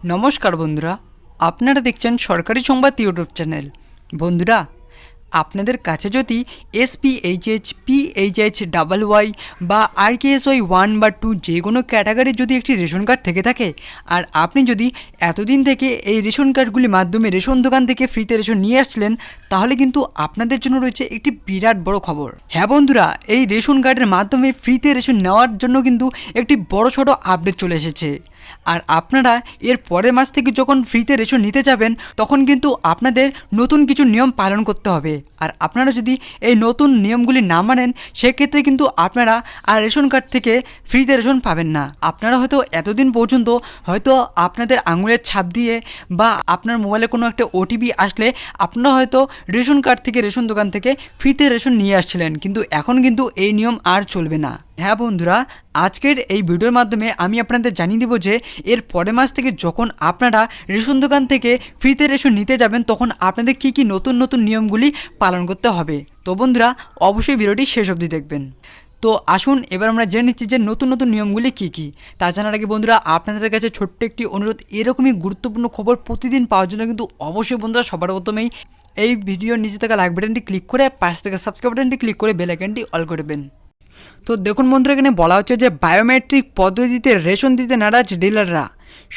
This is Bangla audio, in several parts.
নমস্কার বন্ধুরা, আপনারা দেখছেন সরকারি সংবাদ ইউটিউব চ্যানেল। বন্ধুরা, আপনাদের কাছে যদি SPHH, PHH, YY বা RKSY 1 বা 2 যে কোনো ক্যাটাগরির যদি একটি রেশন কার্ড থেকে থাকে, আর আপনি যদি এতদিন থেকে এই রেশন কার্ডগুলির মাধ্যমে রেশন দোকান থেকে ফ্রিতে রেশন নিয়ে আসছিলেন, তাহলে কিন্তু আপনাদের জন্য রয়েছে একটি বিরাট বড় খবর। হ্যাঁ বন্ধুরা, এই রেশন কার্ডের মাধ্যমে ফ্রিতে রেশন নেওয়ার জন্য কিন্তু একটি বড়সড় আপডেট চলে এসেছে। আর আপনারা এর পরের মাস থেকে যখন ফ্রিতে রেশন নিতে যাবেন, তখন কিন্তু আপনাদের নতুন কিছু নিয়ম পালন করতে হবে। আর আপনারা যদি এই নতুন নিয়মগুলি না মানেন, সেক্ষেত্রে কিন্তু আপনারা আর রেশন কার্ড থেকে ফ্রিতে রেশন পাবেন না। আপনারা হয়তো এতদিন পর্যন্ত হয়তো আপনাদের আঙুলের ছাপ দিয়ে বা আপনার মোবাইলে কোনো একটা OTP আসলে আপনারা হয়তো রেশন কার্ড থেকে রেশন দোকান থেকে ফ্রিতে রেশন নিয়ে আসছিলেন, কিন্তু এখন কিন্তু এই নিয়ম আর চলবে না। হ্যাঁ বন্ধুরা, আজকের এই ভিডিওর মাধ্যমে আমি আপনাদের জানিয়ে দেবো যে এর পরের মাস থেকে যখন আপনারা রেশন দোকান থেকে ফ্রিতে রেশন নিতে যাবেন, তখন আপনাদের কী কী নতুন নতুন নিয়মগুলি পালন করতে হবে। তো বন্ধুরা, অবশ্যই ভিডিওটি শেষ অবধি দেখবেন। তো আসুন এবার আমরা জেনে নিচ্ছি যে নতুন নতুন নিয়মগুলি কী কী। তা জানার আগে বন্ধুরা, আপনাদের কাছে ছোট্ট একটি অনুরোধ, এরকমই গুরুত্বপূর্ণ খবর প্রতিদিন পাওয়ার জন্য কিন্তু অবশ্যই বন্ধুরা সবার প্রথমেই এই ভিডিওর নিচে থাকা লাইক বাটনটি ক্লিক করে পাশ থেকে সাবস্ক্রাইব বাটনটি ক্লিক করে বেল আইকনটি অল করবেন। তো দেখুন বন্ধুরা, এখানে বলা হচ্ছে যে বায়োমেট্রিক পদ্ধতিতে রেশন দিতে নারাজ ডিলাররা,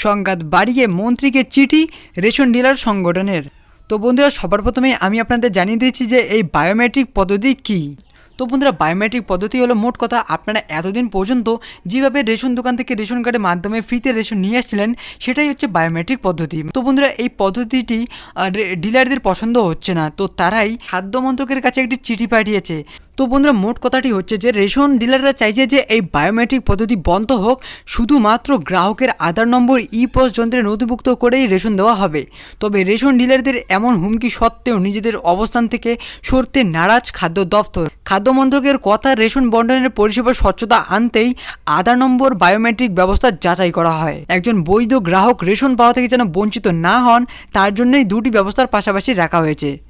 সংঘাত বাড়িয়ে মন্ত্রীকে চিঠি রেশন ডিলার সংগঠনের। তো বন্ধুরা, সবার প্রথমে আমি আপনাদের জানিয়ে দিচ্ছি যে এই বায়োমেট্রিক পদ্ধতি কী। তো বন্ধুরা, বায়োমেট্রিক পদ্ধতি হলো মোট কথা আপনারা এতদিন পর্যন্ত যেভাবে রেশন দোকান থেকে রেশন কার্ডের মাধ্যমে ফ্রিতে রেশন নিয়ে আসছিলেন, সেটাই হচ্ছে বায়োমেট্রিক পদ্ধতি। তো বন্ধুরা, এই পদ্ধতিটি ডিলারদের পছন্দ হচ্ছে না, তো তারাই খাদ্য মন্ত্রকের কাছে একটি চিঠি পাঠিয়েছে। তো বন্ধুরা, মোট কথাটি হচ্ছে যে রেশন ডিলাররা চাইছে যে এই বায়োমেট্রিক পদ্ধতি বন্ধ হোক, শুধুমাত্র গ্রাহকের আধার নম্বর POS যন্ত্রে নথিভুক্ত করেই রেশন দেওয়া হবে। তবে রেশন ডিলারদের এমন হুমকি সত্ত্বেও নিজেদের অবস্থান থেকে সরতে নারাজ খাদ্য দফতর। খাদ্য মন্ত্রকের কথা, রেশন বন্টনের পরিষেবার স্বচ্ছতা আনতেই আধার নম্বর বায়োমেট্রিক ব্যবস্থা যাচাই করা হয়। একজন বৈধ গ্রাহক রেশন পাওয়া থেকে যেন বঞ্চিত না হন, তার জন্যই দুটি ব্যবস্থার পাশাপাশি রাখা হয়েছে।